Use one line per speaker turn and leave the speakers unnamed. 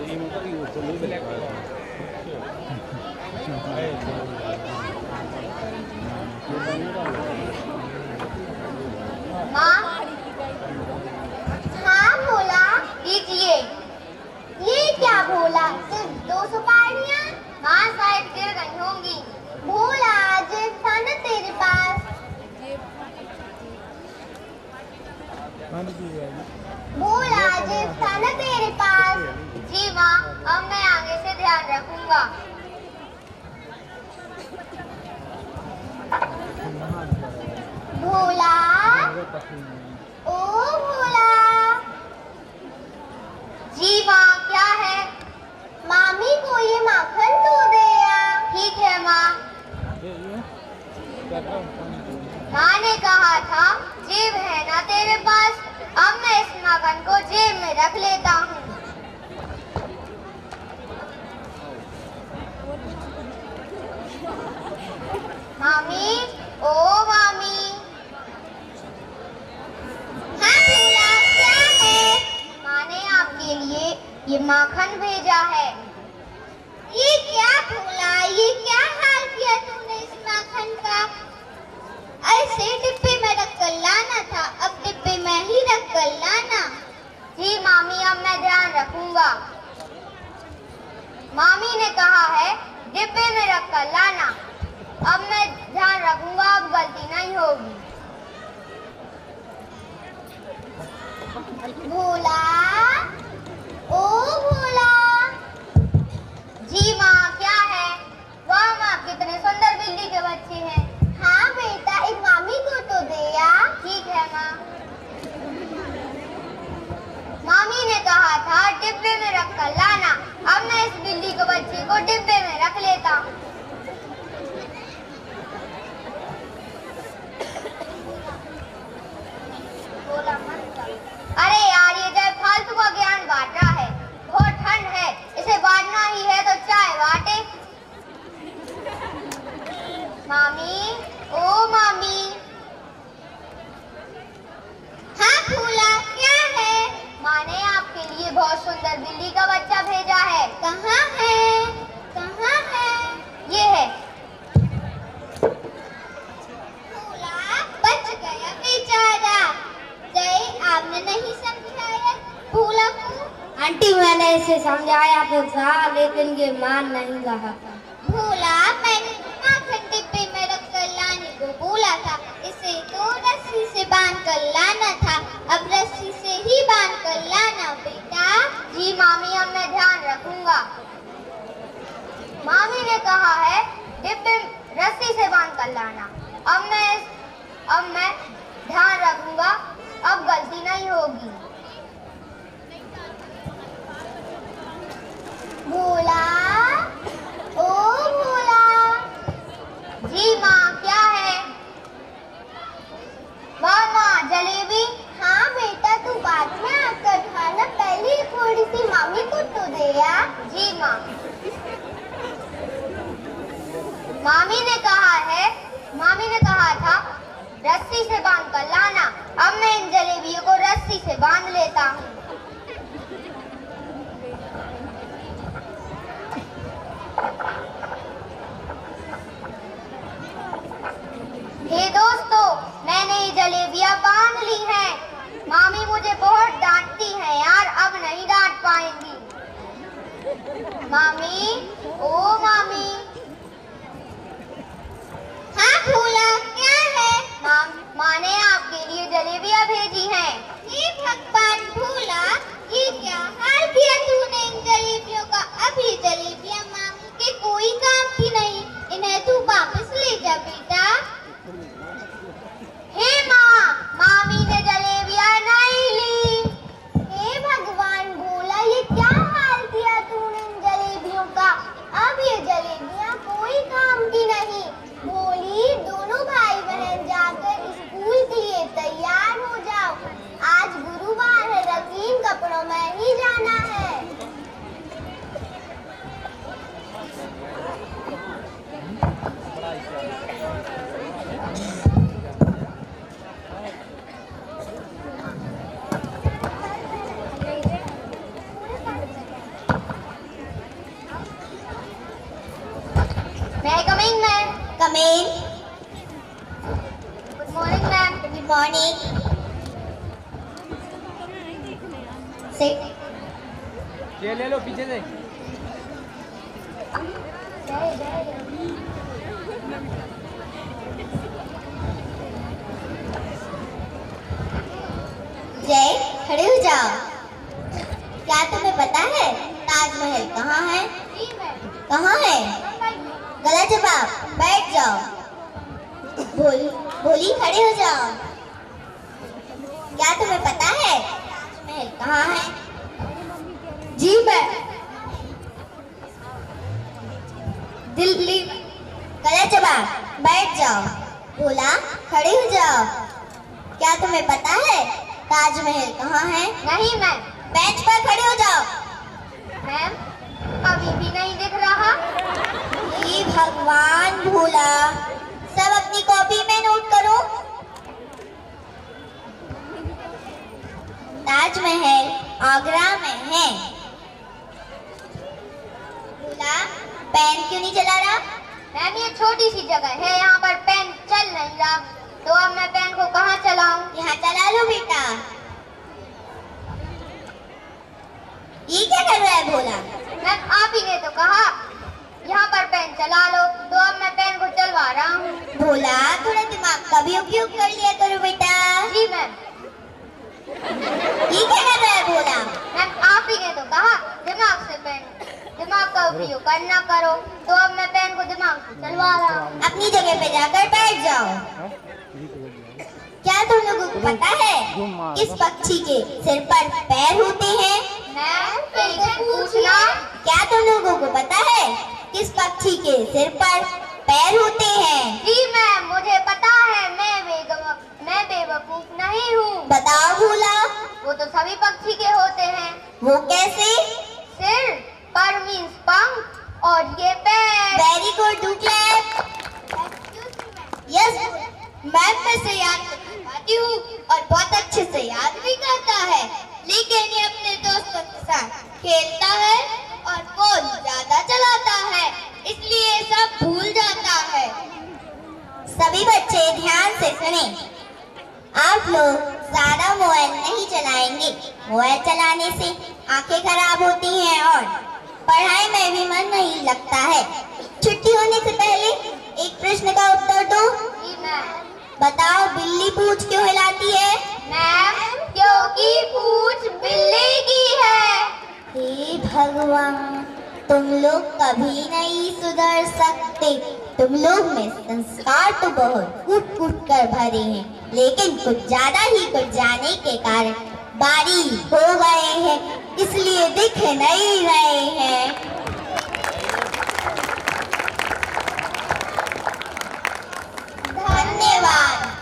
माँ, हाँ भोला, लीजिए। ये क्या भोला, सिर्फ 2 सुपारियाँ? माँ शायद गिर गई होंगी। भोला, जेब था न तेरे पास? भोला, जेब था न तेरे पास? जी माँ, अब मैं आगे से ध्यान रखूंगा। भोला, ओ भोला। जी माँ, क्या है? मामी को ये माखन तो दे या। ठीक है माँ। माँ ने कहा था जेब है ना तेरे पास, अब मैं इस माखन को जेब में रख लेता हूँ। मामी, ओ मामी। हाँ भोला, क्या है? माँ ने आपके लिए ये माखन भेजा है। ये क्या भोला, ये क्या हाल किया तूने इस माखन का? ऐसे डिब्बे में रख कर लाना था, अब डिब्बे में ही रख कर लाना। जी मामी, अब मैं ध्यान रखूंगा। मामी ने कहा है डिब्बे में रख कर लाना, अब मैं ध्यान रखूंगा, अब गलती नहीं होगी। भोला, ओ भोला। जी माँ, क्या है? वाह माँ, कितने सुंदर बिल्ली के बच्चे हैं। हाँ बेटा, एक मामी को तो दे या। ठीक है माँ। मामी ने कहा था डिब्बे में रख कर लाना, अब मैं इस बिल्ली के बच्चे को डिब्बे में रख लेता हूँ। अरे यार, ये जय फालतू का ज्ञान बांट रहा है। बहुत ठंड है, इसे बांटना ही है तो चाय बांटे। मामी, ओ मामी। हाँ भोला, क्या है? माँ ने आपके लिए बहुत सुंदर बिल्ली का बच्चा भेजा है। कहाँ है? कहाँ है? ये है। भोला, बच गया बेचारा। जय, आपने नहीं समझाया भोला को?
आंटी, मैंने इसे समझाया तो था, लेकिन ये मान नहीं रहा था।
भोला, मैंने माखन डिब्बे में रख कर लाने को बोला था। इसे तो रस्सी से बांध कर लाना था, अब रस्सी से ही बांध कर लाना बेटा। जी मामी, अब मैं ध्यान रखूंगा। मामी ने कहा है डिब्बे रस्सी से बांध कर लाना, अब मैं ध्यान रखूंगा, अब गलती नहीं होगी। भोला, ओ भोला। जी माँ, क्या है? वाह माँ, जलेबी। हाँ बेटा, तू बाद में आकर खाना, पहले थोड़ी सी मामी को तो दे या। जी माँ। मामी ने कहा था रस्सी से बांध कर लाना, अब मैं इन जलेबियों को रस्सी से बांध लेता हूँ। हे दोस्तों, मैंने ये जलेबियां बांध ली हैं। मामी मुझे बहुत डांटती हैं यार, अब नहीं डांट पाएंगी। मामी, ओ मामी। हाँ भोला, क्या है? माँ ने आपके लिए जलेबियां भेजी हैं। हे भगवान भोला, ये क्या हाल किया तूने इन जलेबियों का? अब ये जलेबियां मामी के कोई काम की नहीं, इन्हें तू वापस ले जा बेटा। हे माँ, मामी ने जलेबियां नहीं ली। हे भगवान भोला, ये क्या हाल किया तूने इन जलेबियों का? अब ये जलेबियां कोई काम की नहीं। भोली, दोनों भाई बहन जाकर स्कूल के लिए तैयार हो जाओ, आज गुरुवार है, रंगीन कपड़ों में ही जाना है। In.
Good morning ma'am.
Good morning. Sit.
ये ले लो पीछे से।
जय, खड़े हो जाओ। क्या तुम्हें पता है ताजमहल कहाँ है?
जी मैम।
कहाँ है? गलत जवाब, बैठ जाओ। बोली खड़े हो जाओ। क्या तुम्हें पता है ताजमहल कहाँ है?
जी मैम। दिल्ली।
गलत जवाब, बैठ जाओ। बोला खड़े हो जाओ। क्या तुम्हें पता है ताजमहल कहाँ है?
नहीं मैम।
बेंच पर खड़े हो जाओ।
मैम अभी भी नहीं दिख रहा।
हे भगवान भोला, सब अपनी कॉपी में नोट करो। ताजमहल आगरा में है। भोला, पेन क्यों नहीं चला रहा?
मैम ये छोटी सी जगह है, यहाँ पर पेन चल नहीं रहा, तो अब मैं पेन को कहाँ चलाऊं?
यहाँ चला लो बेटा। ये क्या कर रहा है भोला?
मैम आप ही ने तो कहा यहाँ पर पेन चला लो, तो अब मैं पेन को चलवा रहा हूँ।
भोला, थोड़ा दिमाग का भी उपयोग कर लिया करो बेटा।
जी मैम।
ये क्या कर रहा है भोला?
मैम आप ही ने तो कहा दिमाग का उपयोग करना करो, तो अब मैं पेन को दिमाग से चलवा रहा हूँ।
अपनी जगह पे जाकर बैठ जाओ। क्या तुम लोगों को पता है किस पक्षी के सिर पर पैर होते हैं?
मैम फिर से पूछना।
क्या तुम लोगों को पता है किस पक्षी के सिर पर पैर होते हैं?
जी मैम मुझे पता है, मैं बेवकूफ नहीं हूँ।
बताओ भोला।
वो तो सभी पक्षी के होते हैं।
वो कैसे?
सिर पर मीन्स पंख और ये पैर।
Very good, do clap. Yes ma'am, मैं से याद करती हूँ और बहुत अच्छे से याद भी करता है, लेकिन ये अपने दोस्तों के साथ खेलता है और फोन ज्यादा चलाता है, इसलिए सब भूल जाता है। सभी बच्चे ध्यान से सुने। आप लोग ज्यादा मोबाइल नहीं चलाएंगे। मोबाइल चलाने से आंखें खराब होती हैं और पढ़ाई में भी मन नहीं लगता है। छुट्टी होने से पहले एक प्रश्न का उत्तर दो।
जी मैम।
बताओ, बिल्ली पूंछ क्यों हिलाती है?
मैम क्योंकि पूंछ बिल्ली की है।
हे भगवान, तुम लोग कभी नहीं सुधर सकते। तुम लोग में संस्कार तो बहुत कूट कूट कर भरे हैं, लेकिन कुछ ज्यादा ही कुछ जाने के कारण बारीक हो गए हैं, इसलिए दिख नहीं रहे हैं। धन्यवाद।